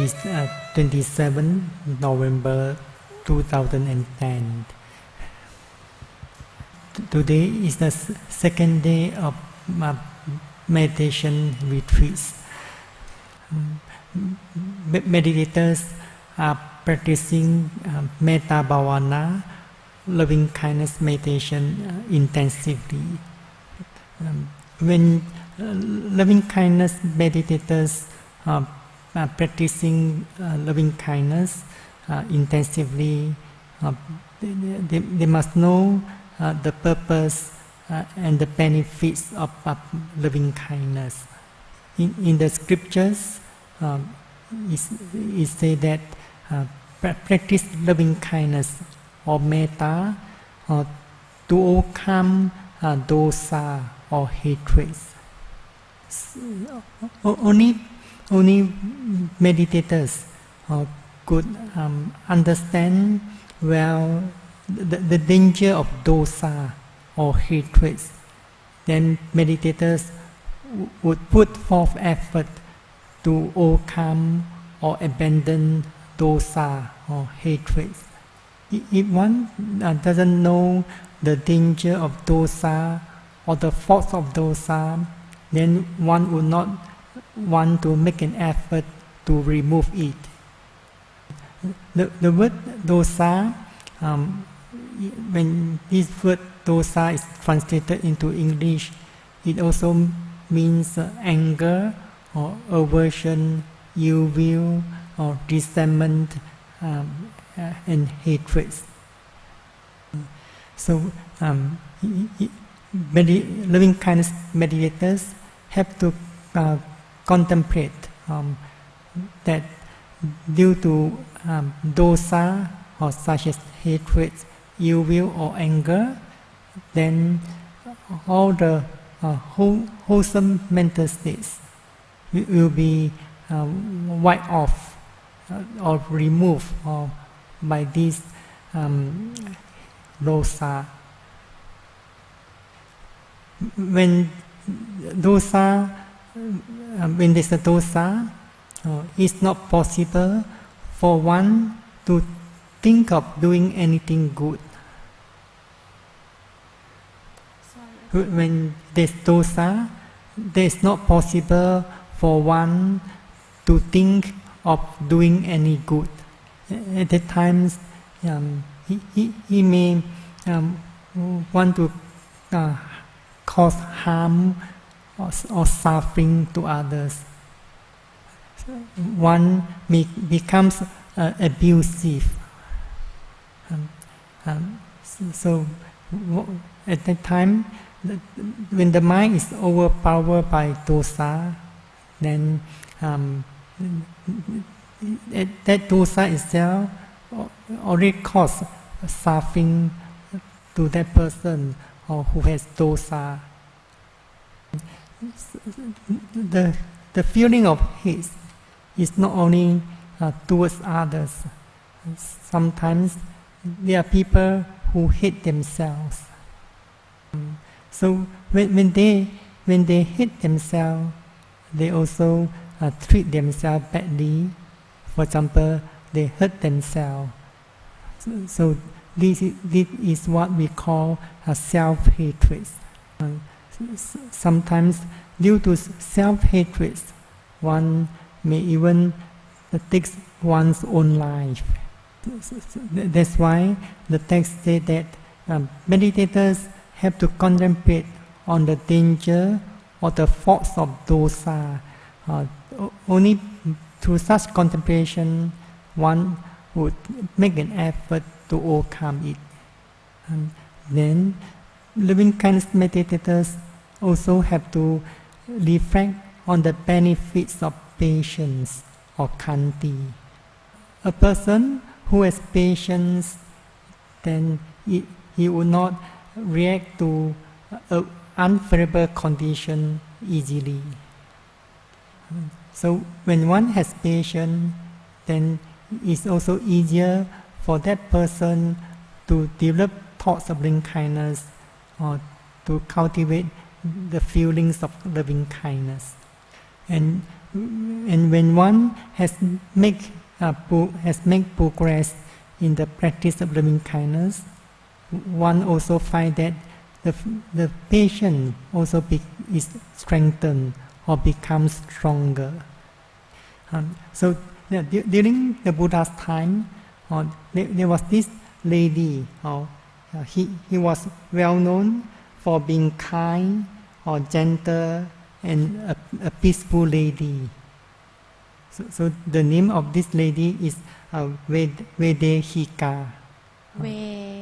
is 27 November 2010. Today is the second day of meditation retreats. Meditators are practicing metta bhavana, loving kindness meditation intensively. When loving kindness meditators are practicing loving kindness intensively, they must know the purpose and the benefits of loving kindness. In the scriptures, it says that practice loving kindness or metta to overcome dosa or hatred. Only meditators could understand well the danger of dosa or hatred. Then meditators would put forth effort to overcome or abandon dosa or hatred. If one doesn't know the danger of dosa or the faults of dosa, then one would not want to make an effort to remove it. The word dosa, when this word dosa is translated into English, it also means anger or aversion, ill will or resentment and hatred. So loving kindness meditators have to contemplate that due to dosa or such as hatred, ill will or anger, then all the wholesome mental states will be wiped off or removed by this dosa. When there's a dosa, it's not possible for one to think of doing anything good. When there's dosa, it's not possible for one to think of doing any good. At that times, he may want to cause harm or suffering to others. One becomes abusive. So at that time, when the mind is overpowered by dosa, then that dosa itself already causes suffering to that person or who has dosa. The feeling of hate is not only towards others. Sometimes there are people who hate themselves. So when they hate themselves, they also treat themselves badly. For example, they hurt themselves. So this is what we call self-hatred. Sometimes due to self-hatred, one may even take one's own life. That's why the text says that meditators have to contemplate on the danger or the faults of dosa. Only through such contemplation, one would make an effort to overcome it. And then, loving kindness meditators also have to reflect on the benefits of patience or khanti. A person who has patience, then he will not react to unfavorable condition easily. So when one has patience, then it's also easier for that person to develop thoughts of loving kindness or to cultivate the feelings of loving kindness. and when one has make progress in the practice of loving kindness, one also find that the patient also is strengthened or becomes stronger. So during the Buddha's time, there was this lady. He was well known for being kind or gentle and a peaceful lady. So the name of this lady is Vedehika.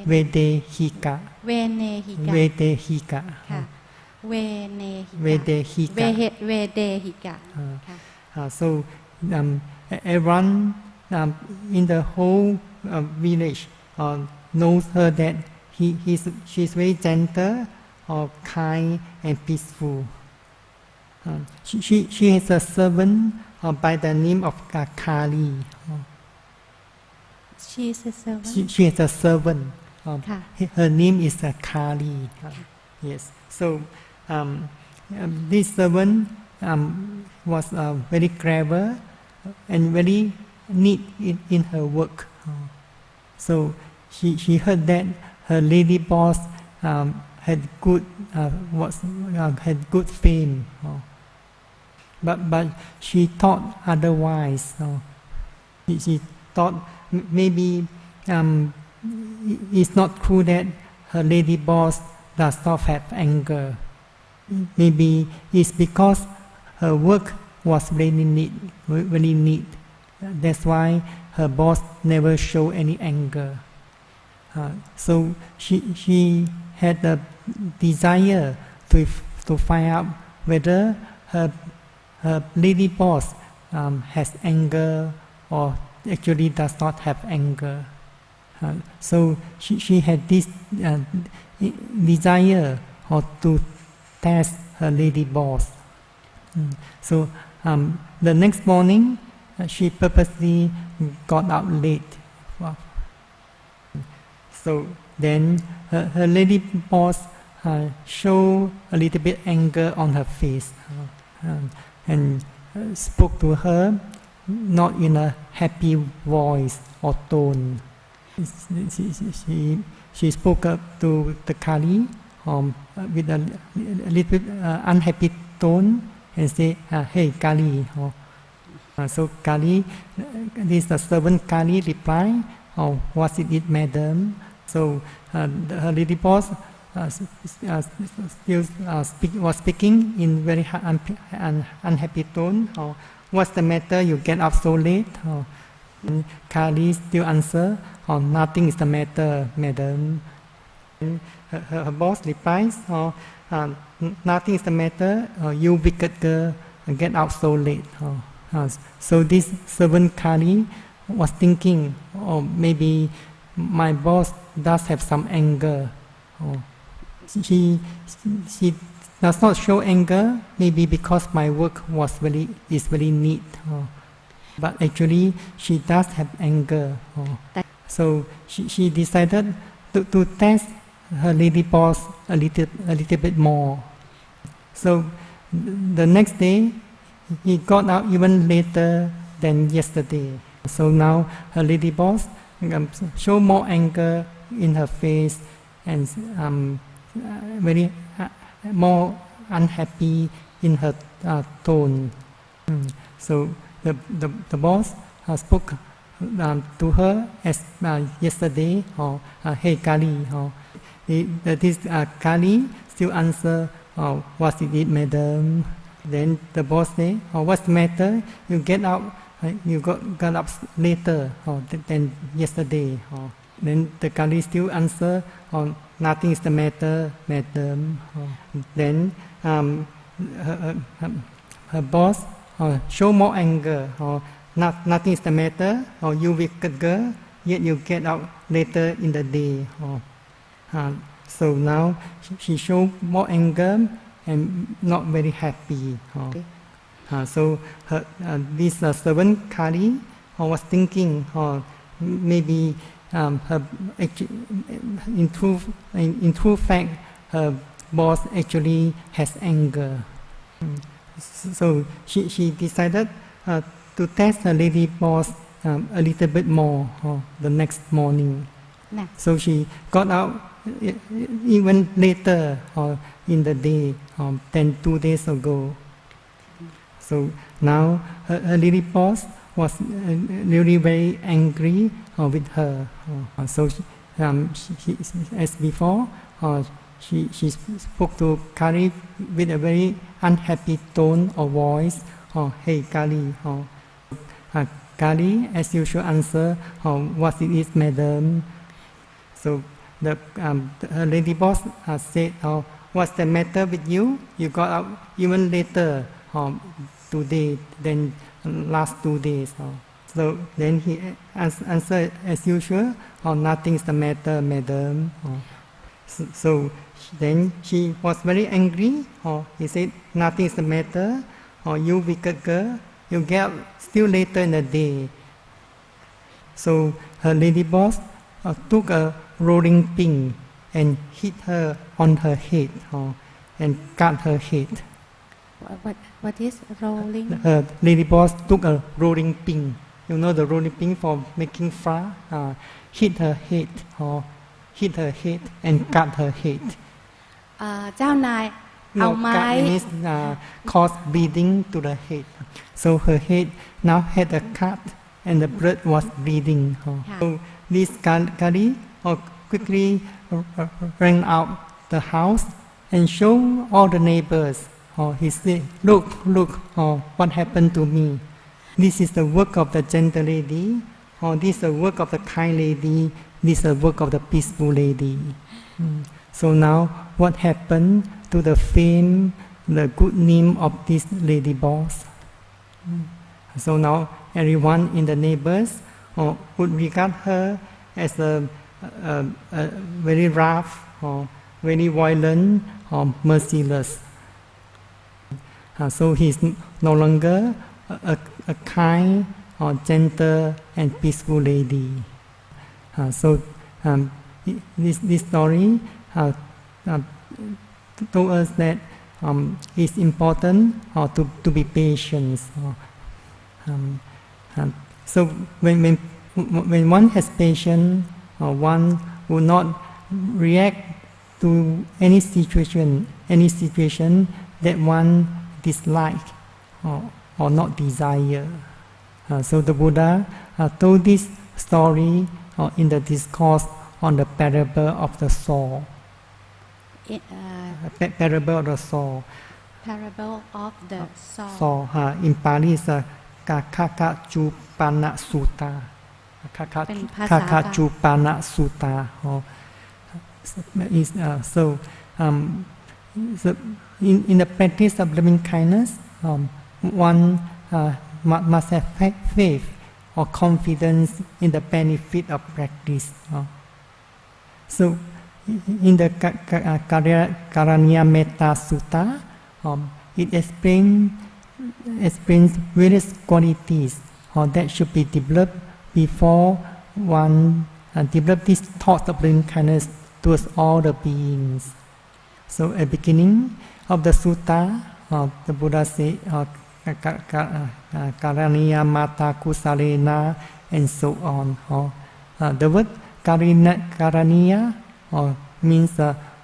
Vedehika. Vedehika. Vedehika. So everyone in the whole village knows her that she's very gentle, or kind and peaceful. She has a servant by the name of Kali. She is a servant. She has a servant. Her name is Kali. Yes. So this servant was very clever and very neat in her work. So she heard that her lady boss had good fame, but she thought otherwise. She thought maybe it's not true that her lady boss does not have anger. Maybe it's because her work was very neat. That's why her boss never showed any anger. So she had a desire to find out whether her lady boss has anger or actually does not have anger. So she had this desire to test her lady boss. So the next morning, she purposely got up late. So then her lady boss showed a little bit anger on her face and spoke to her not in a happy voice or tone. She spoke up to the Kali with a little bit unhappy tone and say, "Hey Kali." So Kali, this servant Kali replied, "What is it, madam?" So her lady boss still was speaking in very unhappy tone. "What's the matter? You get up so late?" And Kali still answer, "Nothing is the matter, madam." And her boss replies, "Nothing is the matter. You wicked girl, get up so late." So this servant Kali was thinking, maybe my boss does have some anger. She does not show anger, maybe because my work is very neat. But actually, she does have anger. So she decided to test her lady boss a little bit more. So the next day, he got out even later than yesterday. So now her lady boss show more anger in her face and very more unhappy in her tone. So the boss spoke to her as yesterday, "Hey Kali." This Kali still answer, "What is it, madam?" Then the boss say, "What's the matter? You get up. You got up later than yesterday." Then the Kali still answer, "Nothing is the matter, madam." Then her boss show more anger. Nothing is the matter. You wicked girl, yet you get up later in the day. So now she show more anger and not very happy. So this servant Kali was thinking, maybe in true fact, her boss actually has anger. So she decided to test her lady boss a little bit more the next morning. So she got out even later in the day than 2 days ago. So now her lady boss was really very angry with her. So she, as before, she spoke to Kali with a very unhappy tone of voice. Hey Kali. Kali, as usual, answer, what it is, madam. So her lady boss said, what's the matter with you? You got up even later today than last 2 days. So then he answered as usual, nothing's the matter, madam. So then she was very angry. He said, nothing's the matter. You wicked girl, you get up still later in the day. So her lady boss took a rolling pin and hit her on her head and cut her head. What is rolling? Her lady boss took a rolling pin. You know the rolling pin for making flour? Hit her head and cut her head. เจ้านายเอาไม้ caused bleeding to the head. So her head now had a cut and the blood was bleeding. So this Kali quickly ran out the house and showed all the neighbors. He said, look, what happened to me. This is the work of the gentle lady. This is the work of the kind lady. This is the work of the peaceful lady. So now what happened to the fame, the good name of this lady boss? So now everyone in the neighbors would regard her as a very rough, very violent, merciless. So he's no longer a kind, gentle and peaceful lady. So this story told us that it's important to be patient. So when one has patience, one will not react to any situation that one dislike or not desire. So the Buddha told this story in the discourse on the parable of the soul. Parable of the soul. Parable of the soul. Soul. In Pali is Kakachupana Sutta. Kakachupana Sutta. So in the practice of loving kindness, one must have faith or confidence in the benefit of practice. So in the Karaniya Metta Sutta, it explains various qualities that should be developed before one develop this thought of loving kindness towards all the beings. So at the beginning of the sutta, the Buddha said, Karaniya Mata Kusalena, and so on. The word Karaniya means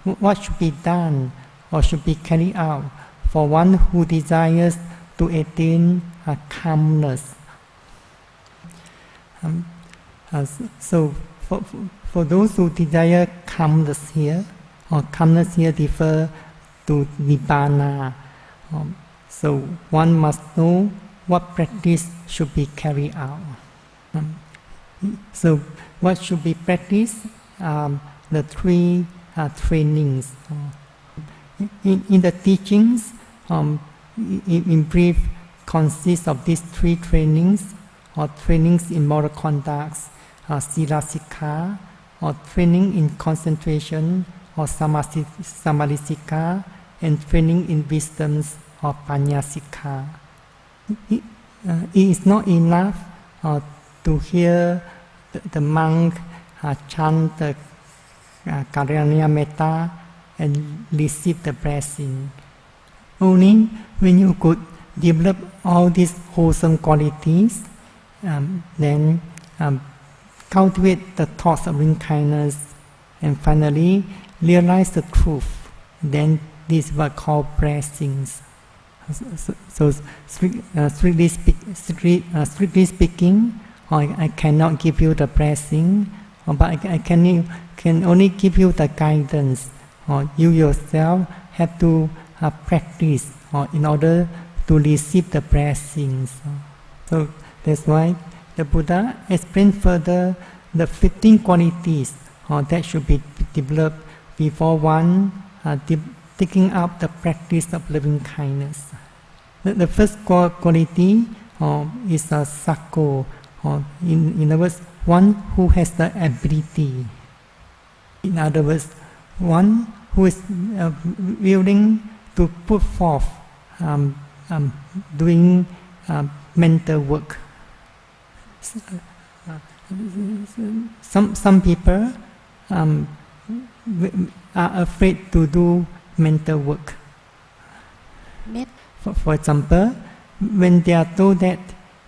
what should be done or should be carried out for one who desires to attain calmness. So for those who desire calmness here, calmness here refers to Nibbana. So one must know what practice should be carried out. So what should be practiced? The three trainings. In the teachings, in brief, consists of these three trainings, or trainings in moral conducts, Sila Sikha, or training in concentration, or Samadhi Sikha, and training in wisdoms, or Panya Sikha. It is not enough to hear the monk chant the Karaniya Metta and receive the blessing. only when you could develop all these wholesome qualities, then cultivate the thoughts of loving kindness, and finally realize the truth. Then these were called blessings. So strictly speaking, I cannot give you the blessing, but I can only give you the guidance. You yourself have to practice in order to receive the blessings. So that's why the Buddha explained further the 15 qualities that should be developed before one taking up the practice of loving kindness. The first quality is a sakko, in other words, one who has the ability. In other words, one who is willing to put forth doing mental work. Some people are afraid to do mental work. For example, when they are told that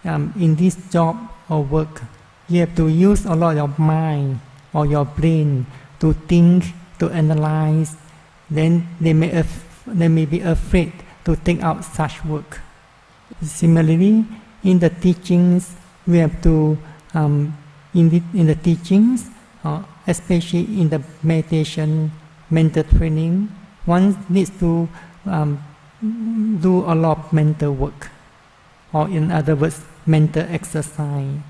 in this job or work you have to use a lot of mind or your brain to think, to analyze, then they may be afraid to take out such work. Similarly, in the teachings, we have to in the teachings, especially in the meditation, mental training, one needs to do a lot of mental work, or in other words, mental exercise.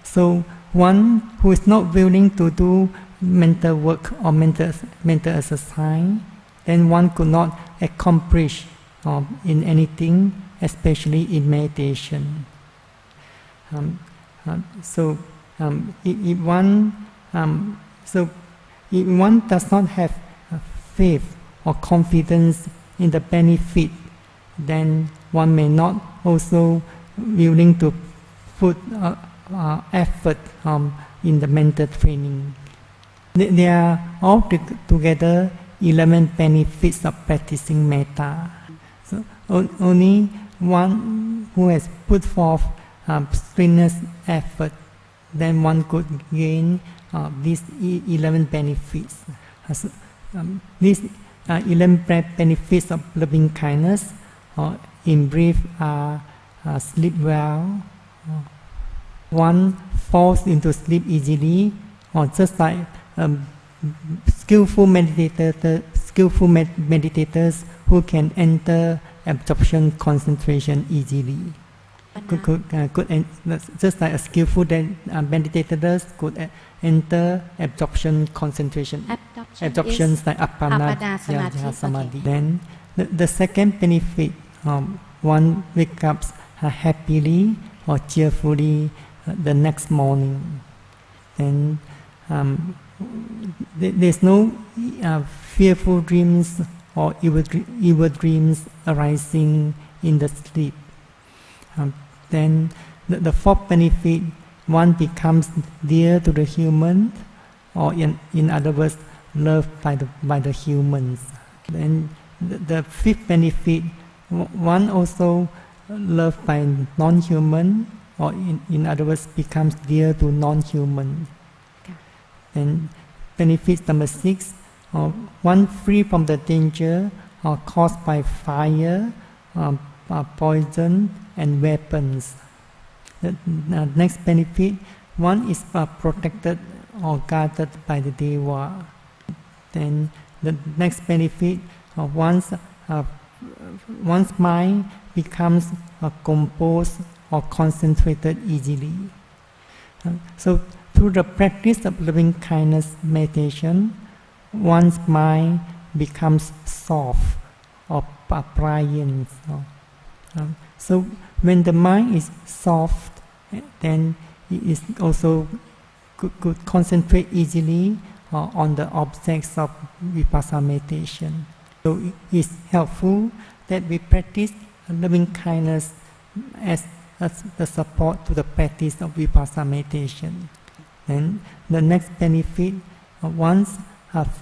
So one who is not willing to do mental work or mental exercise, then one could not accomplish in anything, especially in meditation. If one does not have faith or confidence in the benefit, then one may not also willing to put effort in the mental training. There are all together 11 benefits of practicing metta. So only one who has put forth strenuous effort, then one could gain these 11 benefits. These 11 benefits of loving kindness, in brief, are sleep well, one falls into sleep easily, or just like skillful meditators who can enter absorption concentration easily. Just like a skillful meditators could enter absorption concentration. Absorption like appana samadhi. Then the second benefit, one wakes up happily or cheerfully the next morning. Then there's no fearful dreams or evil dreams arising in the sleep. Then the fourth benefit, one becomes dear to the human, or in other words, loved by the humans. Then the fifth benefit, one also loved by non-human, or in other words, becomes dear to non-human. Then benefit number 6, one free from the danger caused by fire, poison, and weapons. The next benefit, one is protected or guarded by the Deva. Then the next benefit, one's mind becomes composed or concentrated easily. So through the practice of loving kindness meditation, one's mind becomes soft or pliant. So when the mind is soft, then it is also could concentrate easily on the objects of vipassana meditation. So it is helpful that we practice loving kindness as the support to the practice of vipassana meditation. Then the next benefit, one's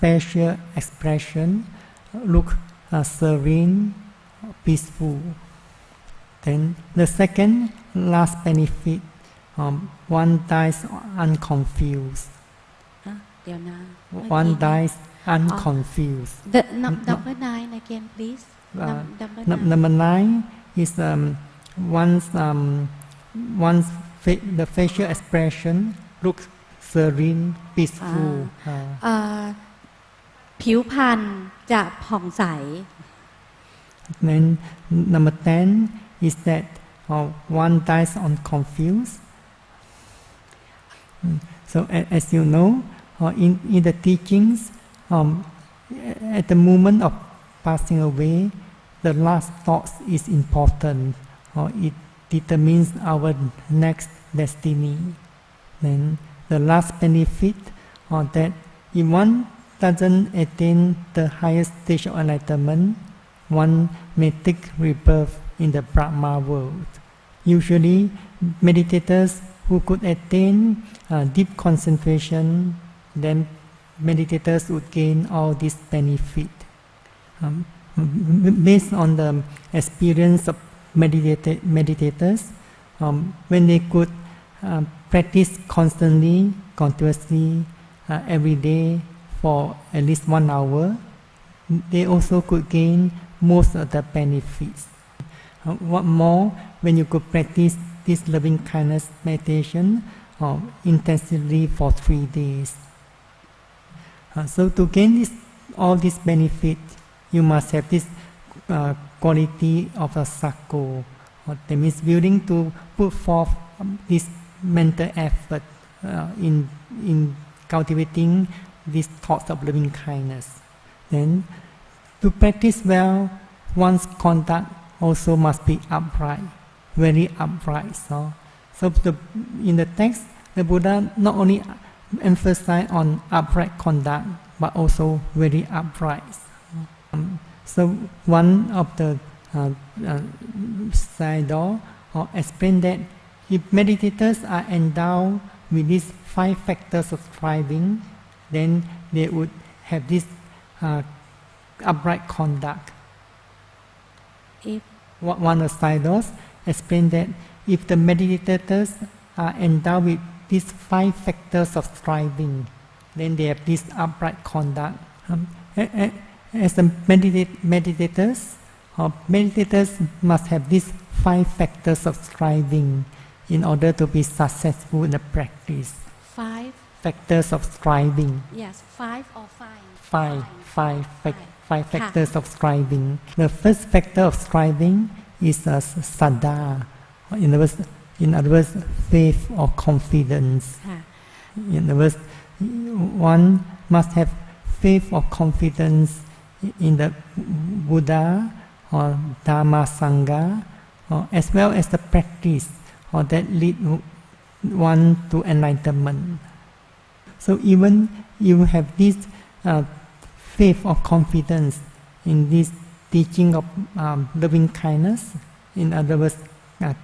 facial expression look serene peaceful. Then the second last benefit, one dies unconfused. เดี๋ยวนะ One dies unconfused. The number 9 again please. Number 9 is once the facial expression looks serene, peaceful. ผิวพรรณจะผ่องใส Then number 10 is that one dies unconfused. So as you know, in the teachings, at the moment of passing away, the last thought is important. It determines our next destiny. Then the last benefit, that if one doesn't attain the highest stage of enlightenment, one may take rebirth in the Brahma world. Usually, meditators who could attain deep concentration, then meditators would gain all this benefit. Based on the experience of meditators, when they could practice constantly, continuously, every day for at least 1 hour, they also could gain most of the benefits. What more, when you could practice this loving kindness meditation intensively for 3 days. So to gain all these benefits, you must have this quality of a sakko. That means willing to put forth this mental effort in cultivating these thoughts of loving kindness. Then, to practice well, one's conduct also must be upright, very upright. So in the text, the Buddha not only emphasized on upright conduct, but also very upright. So one of the Sayadaw explained that if meditators are endowed with these 5 factors of striving, then they would have this upright conduct. If one of Sayadaws explained that if the meditators are endowed with these 5 factors of striving, then they have this upright conduct. As the meditators must have these 5 factors of striving in order to be successful in the practice. 5 factors of striving. Yes, 5 or 5. 5 factors of striving. The first factor of striving is saddha. In other words, faith or confidence. In other words, one must have faith or confidence in the Buddha or Dhamma Sangha, as well as the practice that lead one to enlightenment. So even you have this faith or confidence in this teaching of loving kindness, in other words,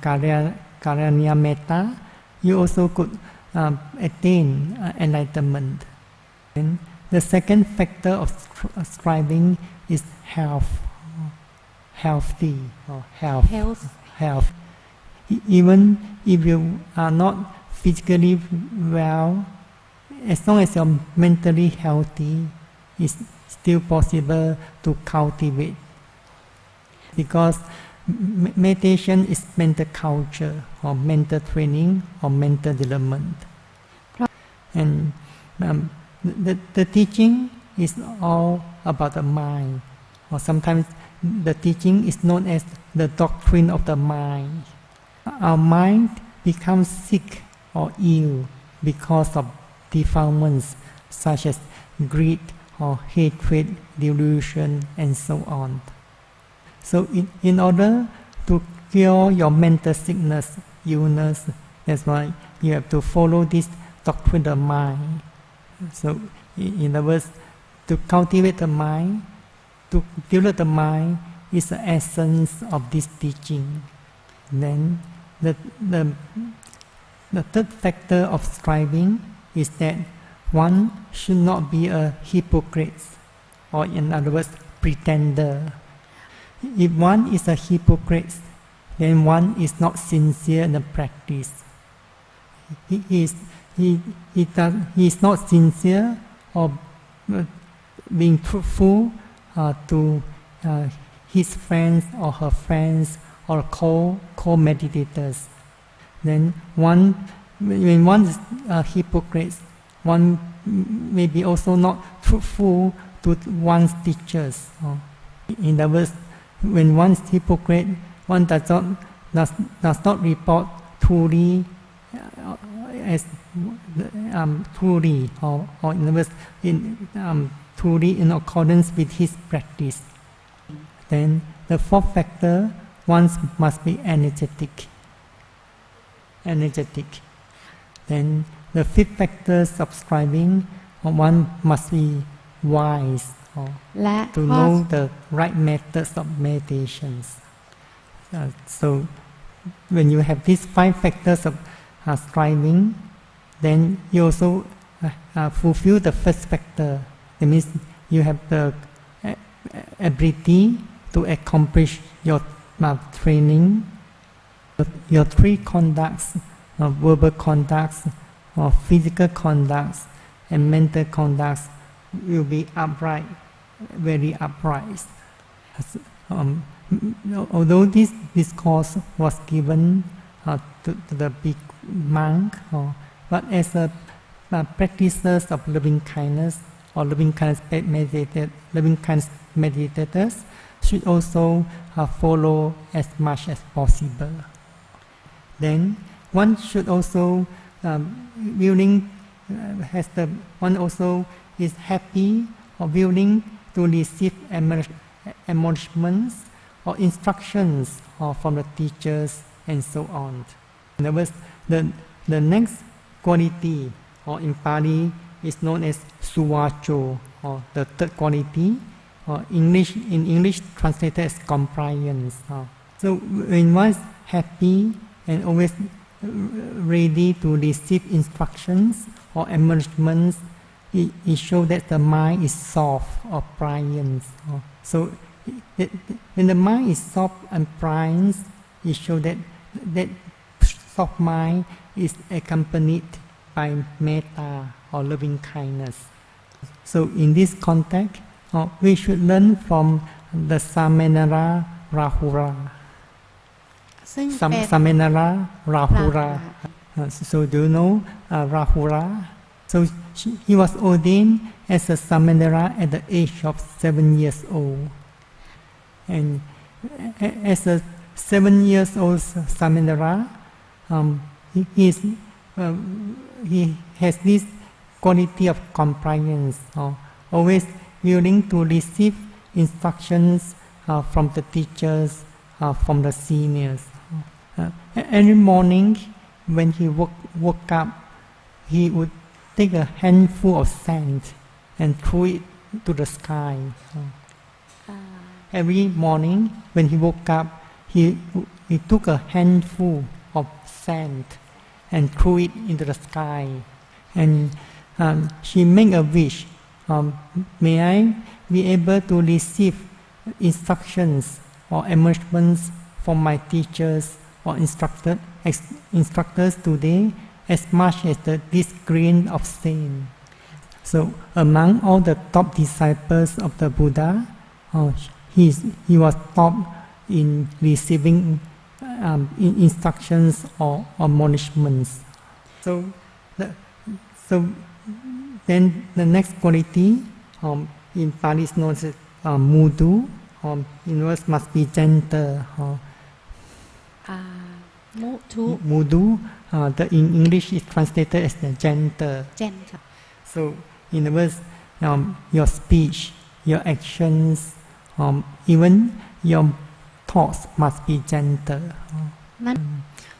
Karanya Metta, you also could attain enlightenment. And the second factor of striving is health. Healthy or health. Even if you are not physically well, as long as you're mentally healthy, it's still possible to cultivate. Because meditation is mental culture or mental training or mental development. And the teaching is all about the mind, or sometimes the teaching is known as the doctrine of the mind. Our mind becomes sick or ill because of defilements such as greed or hatred, delusion, and so on. So in order to cure your mental sickness, illness, that's why you have to follow this doctrine of the mind. So in other words, to cultivate the mind, to develop the mind is the essence of this teaching. Then the third factor of striving is that one should not be a hypocrite, or in other words, pretender. if one is a hypocrite, then one is not sincere in the practice. He is not sincere or being truthful to his friends or her friends or co-meditators. Then when one is a hypocrite, one may be also not truthful to one's teachers. In other words, when one is hypocrite, one does not report truly as truly, or in other words, truly in accordance with his practice. Then the fourth factor, one must be energetic. Then the fifth factor, subscribing, one must be wise to know the right methods of meditations. So when you have these 5 factors of striving, then you also fulfill the first factor. That means you have the ability to accomplish your training, your 3 conducts, verbal conducts, physical conducts, and mental conducts will be upright, very upright. Although this discourse was given to the big monk, but as a practitioners of loving kindness or loving kindness meditators should also follow as much as possible. Then one should also one also is happy or willing to receive admonishments or instructions from the teachers and so on. In other words, the next quality, or in Pali is known as suvacho, or the third quality, or in English translated as compliance. So when one is happy and always ready to receive instructions or admonishments, it shows that the mind is soft or pliant. So when the mind is soft and pliant, it shows that soft mind is accompanied by metta or loving kindness. So in this context, we should learn from the Samanera Rahula. Samanera Rahula. So do you know Rahula? So he was ordained as a Samanera at the age of 7 years old. And as a 7 years old Samanera, he has this quality of compliance, always willing to receive instructions from the teachers, from the seniors. Every morning when he woke up, he would take a handful of sand and throw it to the sky. Every morning when he woke up, he took a handful of sand and threw it into the sky. And she made a wish, may I be able to receive instructions or admonishments from my teachers or instructors today as much as this grain of sand. So among all the top disciples of the Buddha, he was top in receiving instructions or admonishments. So then the next quality in Pali is known as mudu. In words must be gentle. Mudu. In English is translated as the gentle. Gentle. So in other words, your speech, your actions, even your thoughts must be gentle.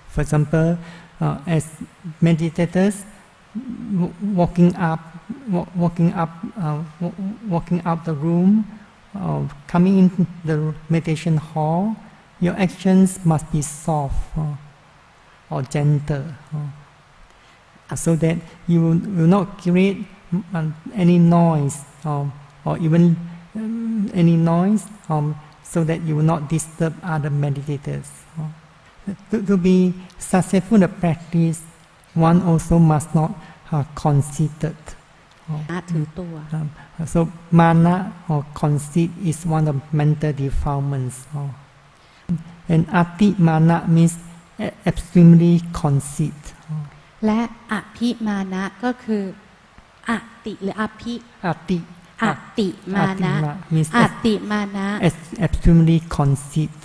For example, as meditators, walking up the room, coming in the meditation hall, your actions must be soft or gentle, so that you will not create any noise or even any noise so that you will not disturb other meditators. To be successful in the practice, one also must not conceited. So mana or conceit is one of mental defilements. And ati mana means extremely conceit. และอภิมานะก็คืออติหรืออภิอติมานะอติมานะ extremely conceit.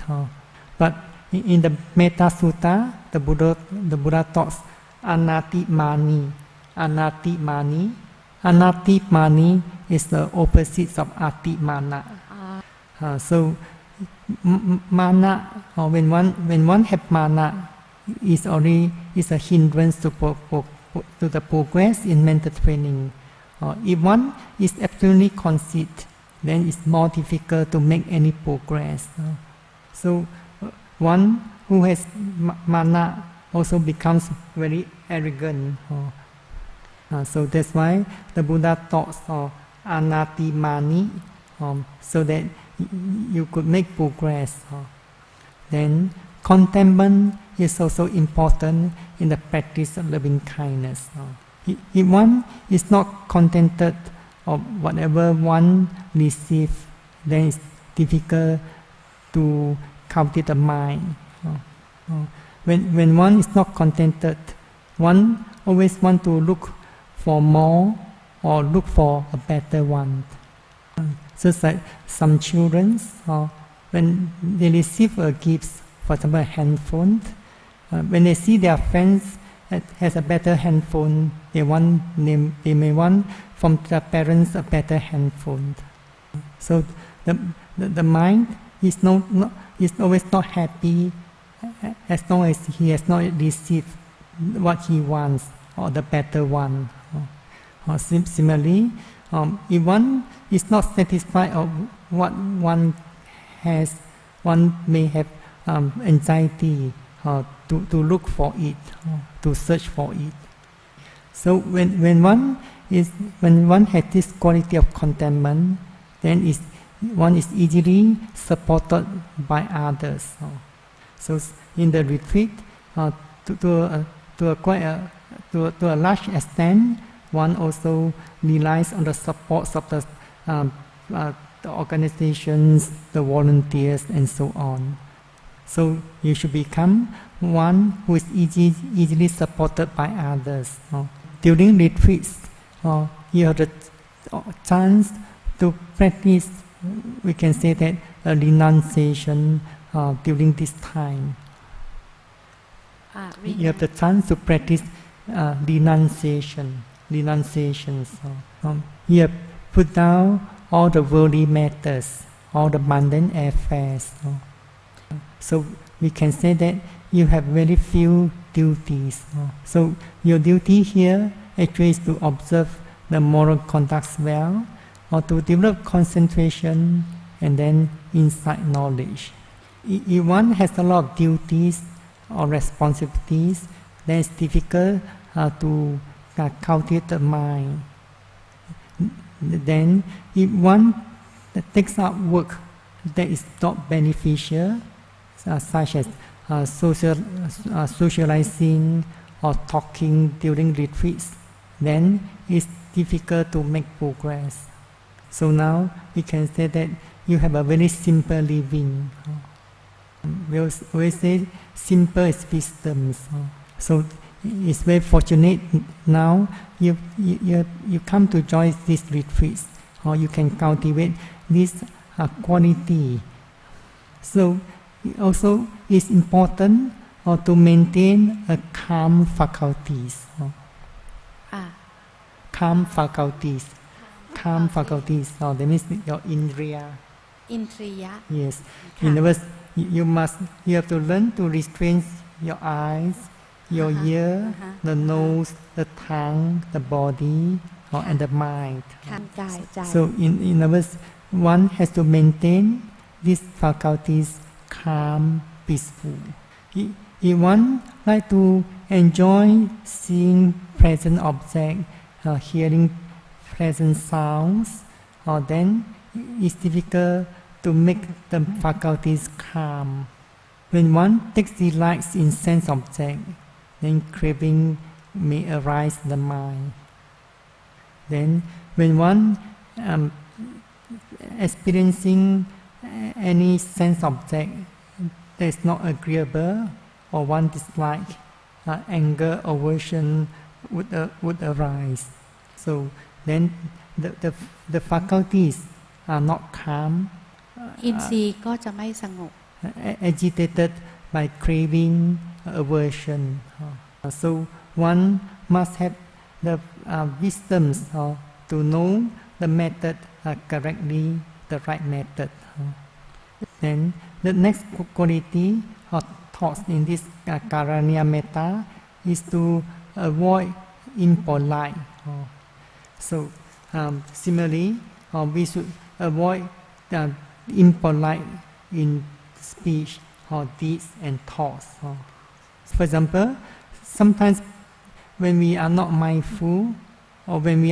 But in the Metta Sutta, the Buddha talks anati mani is the opposite of ati mana. So mana, or when one have mana, is a hindrance to the progress in mental training. If one is extremely conceit, then it's more difficult to make any progress. So one who has mana also becomes very arrogant. So that's why the Buddha talks of anati mani, so that you could make progress. Then contentment is also important in the practice of loving kindness. If one is not contented of whatever one receives, then it's difficult to cultivate the mind. When one is not contented, one always want to look for more or look for a better one. Just like some children, when they receive a gift, for example, a handphone, when they see their friends has a better handphone, they may want from their parents a better handphone. So the mind is always not happy as long as he has not received what he wants or the better one. Similarly, if one is not satisfied of what one has, one may have anxiety to look for it, to search for it. So when one has this quality of contentment, then one is easily supported by others. So in the retreat, to a large extent, one also relies on the support of the organizations, the volunteers, and so on. So you should become one who is easily supported by others. During retreats, you have the chance to practice, we can say that, a renunciation during this time. You have the chance to practice renunciations. You have put down all the worldly matters, all the mundane affairs. So we can say that you have very few duties. So your duty here actually is to observe the moral conduct well, or to develop concentration and then insight knowledge. If one has a lot of duties or responsibilities, then it's difficult to cultivate the mind. Then if one takes up work that is not beneficial, such as socializing or talking during retreats, then it's difficult to make progress. So now we can say that you have a very simple living. We always say simple is wisdom. So it's very fortunate now you come to join these retreats, or you can cultivate this quality. So also it's important to maintain a calm faculties. Calm faculties. That means your indriya. Yes. In other words, you have to learn to restrain your eyes, your ear, the nose, the tongue, the body, and the mind. So in other words, one has to maintain these faculties calm, peaceful. If one like to enjoy seeing present object, hearing pleasant sounds, then it's difficult to make the faculties calm. When one takes delight in sense object, then craving may arise in the mind. Then, when one experiencing any sense object that is not agreeable, or one dislike, anger, aversion would arise. So then the faculties are not calm. อินทรีย์ก็จะไม่สงบ agitated by craving, aversion. So one must have the wisdoms to know the method correctly, the right method. Then the next quality or thoughts in this Karaniya Metta is to avoid impolite. So similarly, we should avoid impolite in speech or deeds and thoughts. For example, sometimes when we are not mindful, or when we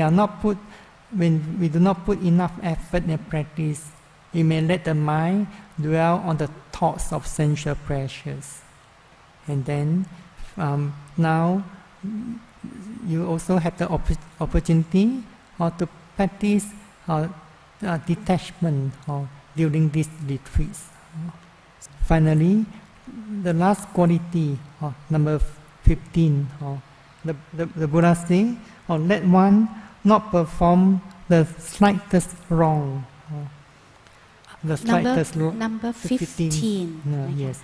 do not put enough effort in practice, we may let the mind dwell on the thoughts of sensual pleasures. And then now you also have the opportunity to practice detachment during these retreats. Finally, the last quality, number 15, the Buddha says, let one not perform the slightest wrong. The slightest number 15. Yes.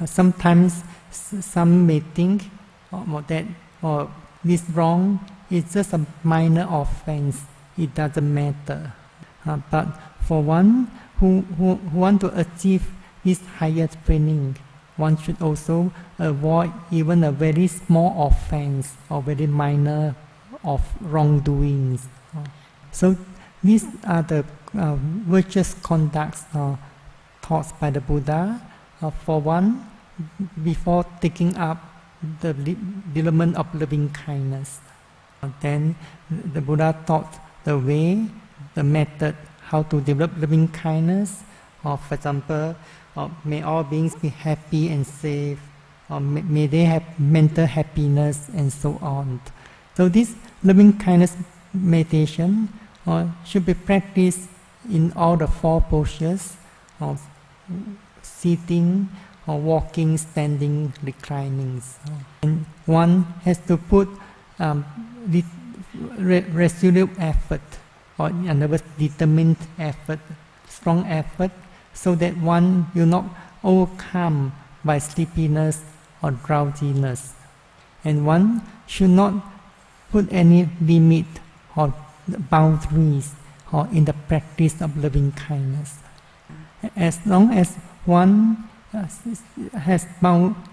Sometimes some may think that this wrong is just a minor offense. It doesn't matter. But for one who want to achieve this higher training, one should also avoid even a very small offense or very minor of wrongdoings. So these are the virtuous conducts taught by the Buddha for one before taking up the development of loving kindness. Then the Buddha taught the way, the method, how to develop loving kindness. For example, may all beings be happy and safe, or may they have mental happiness, and so on. So this loving kindness meditation should be practiced in all the four postures of sitting, or walking, standing, reclining. And one has to put resolute effort, or in other words, determined effort, strong effort, so that one will not overcome by sleepiness or drowsiness. And one should not put any limit or boundaries or in the practice of loving kindness. As long as one has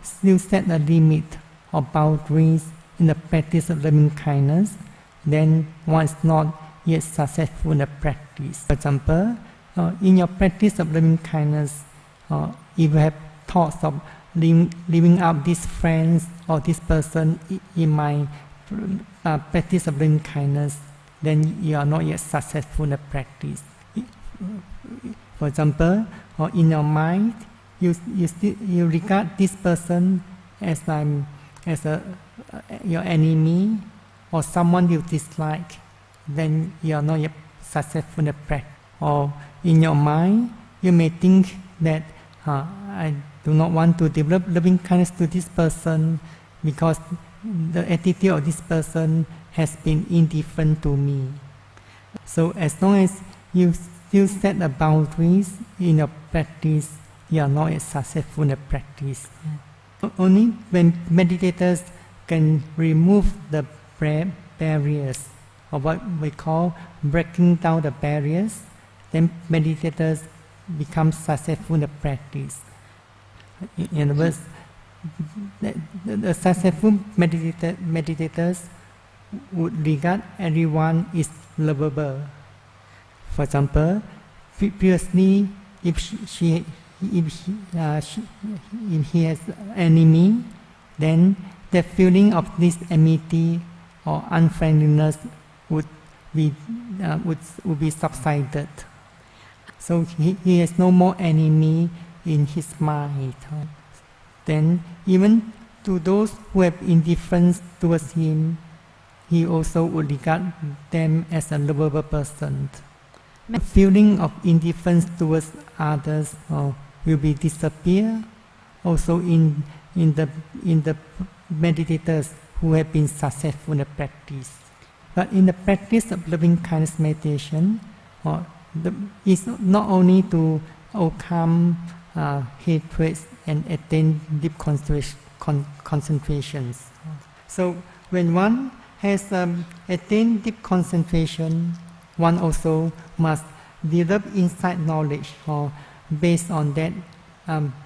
still set a limit or boundaries in the practice of loving kindness, then one is not yet successful in the practice. For example, in your practice of loving kindness, if you have thoughts of leaving out these friends or this person in my practice of loving kindness, then you are not yet successful in the practice. For example, in your mind, you regard this person as your enemy or someone you dislike, then you are not yet successful in the practice. Or in your mind, you may think that I do not want to develop loving kindness to this person because the attitude of this person has been indifferent to me. So as long as you still set the boundaries in your practice, you are not yet successful in the practice. Only when meditators can remove the barriers, or what we call breaking down the barriers, then meditators become successful in the practice. In other words, the successful meditators would regard everyone is lovable. For example, previously, if he has enemy, then the feeling of this enmity or unfriendliness would be subsided. So he has no more enemy in his mind. Then even to those who have indifference towards him, he also would regard them as a lovable person. The feeling of indifference towards others will be disappear. Also in the meditators who have been successful in the practice. But in the practice of loving kindness meditation, it's not only to overcome hatred and attain deep concentrations. So when one has attained deep concentration, one also must develop insight knowledge based on that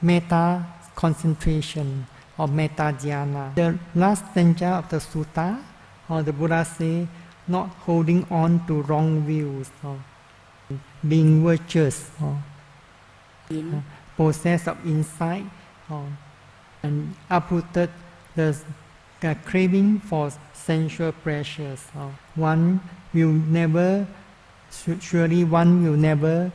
metta concentration or metta dhyana. The last stanza of the sutta, the Buddha say, not holding on to wrong views, being virtuous, possessed of insight, and uprooted the craving for sensual pleasures. Surely one will never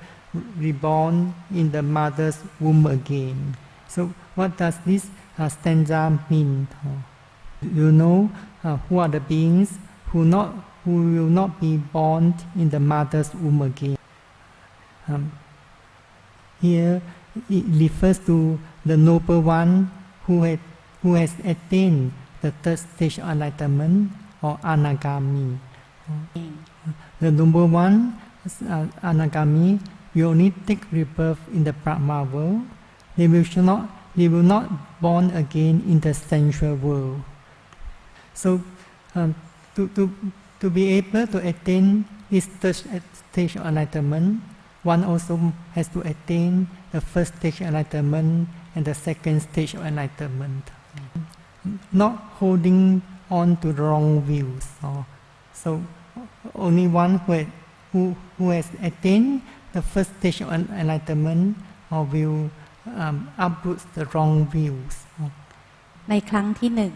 reborn in the mother's womb again. So what does this stanza mean? You know who are the beings who will not be born in the mother's womb again. Here it refers to the noble one who has attained the third stage of enlightenment or anagami. The noble one, anagami, will only take rebirth in the Brahma world. They will not born again in the sensual world. So, to be able to attain this third stage of enlightenment, one also has to attain the first stage of enlightenment and the second stage of enlightenment. Not holding on to the wrong views. So, only one who has attained the first stage of enlightenment will uproot the wrong views. ในครั้งที่หนึ่ง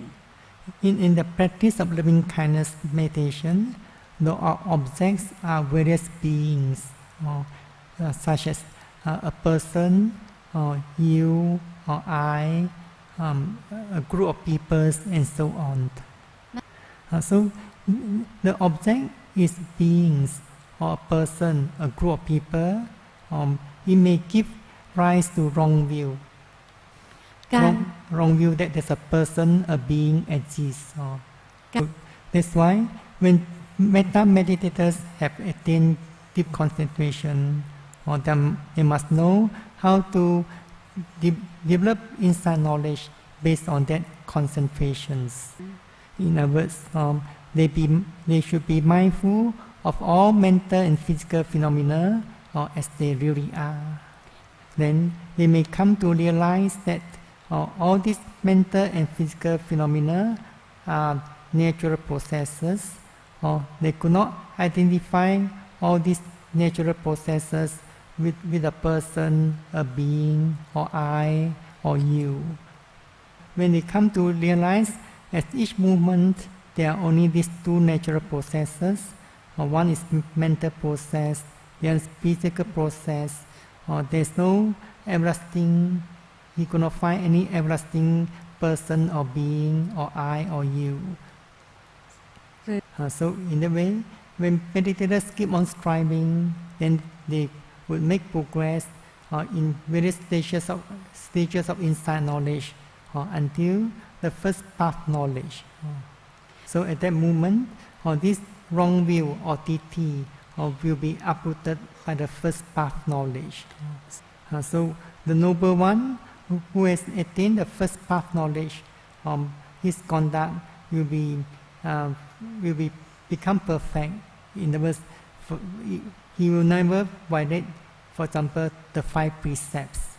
In the practice of loving kindness meditation, the objects are various beings, such as a person, you, or I, a group of people, and so on. So the object is beings, or a person, a group of people. It may give rise to wrong view. Wrong view that there's a person, a being exists. So that's why when metta meditators have attained deep concentration, they must know how to develop insight knowledge based on that concentrations. In other words, they should be mindful of all mental and physical phenomena as they really are. Then they may come to realize that all these mental and physical phenomena are natural processes. They could not identify all these natural processes with a person, a being, or I, or you. When they come to realize at each movement there are only these two natural processes. One is mental process, the other is physical process. There's no everlasting, he could not find any everlasting person or being or I or you. So in the way, when meditators keep on striving, then they will make progress in various stages of insight knowledge until the first path knowledge. So at that moment, this wrong view or titi will be uprooted by the first path knowledge. So the noble one who has attained the first path knowledge, his conduct will become perfect. In other words, he will never violate, for example, the 5 precepts.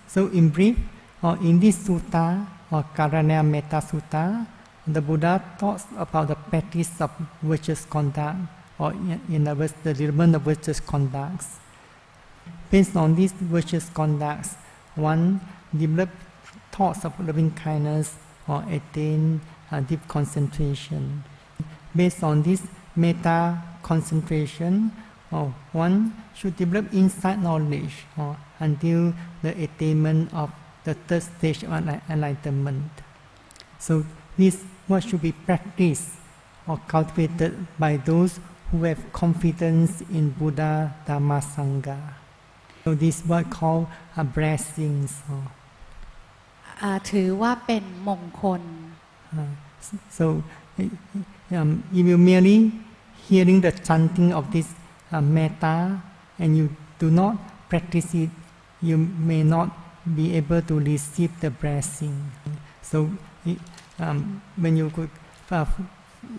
So in brief, in this sutta or Karanya Metta Sutta, the Buddha talks about the practice of virtuous conduct, or in other words, the development of virtuous conducts. Based on these virtuous conducts, one develop thoughts of loving kindness or attain deep concentration. Based on this metta concentration, one should develop insight knowledge until the attainment of the third stage of enlightenment. So this what should be practiced or cultivated by those who have confidence in Buddha, Dhamma, Sangha. So this what called blessings. ถือว่าเป็นมงคล So if you merely hearing the chanting of this metta and you do not practice it, you may not be able to receive the blessing. So when you could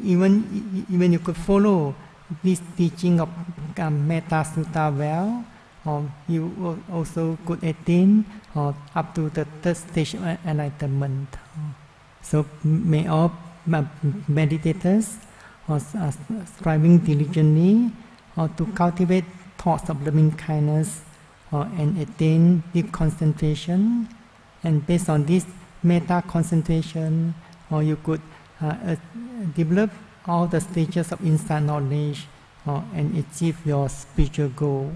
even you could follow this teaching of Metta Sutta well, you also could attain up to the third stage of enlightenment. So may all meditators striving diligently to cultivate thoughts of loving kindness and attain deep concentration, and based on this metta concentration, you could develop all the stages of insight knowledge and achieve your spiritual goal.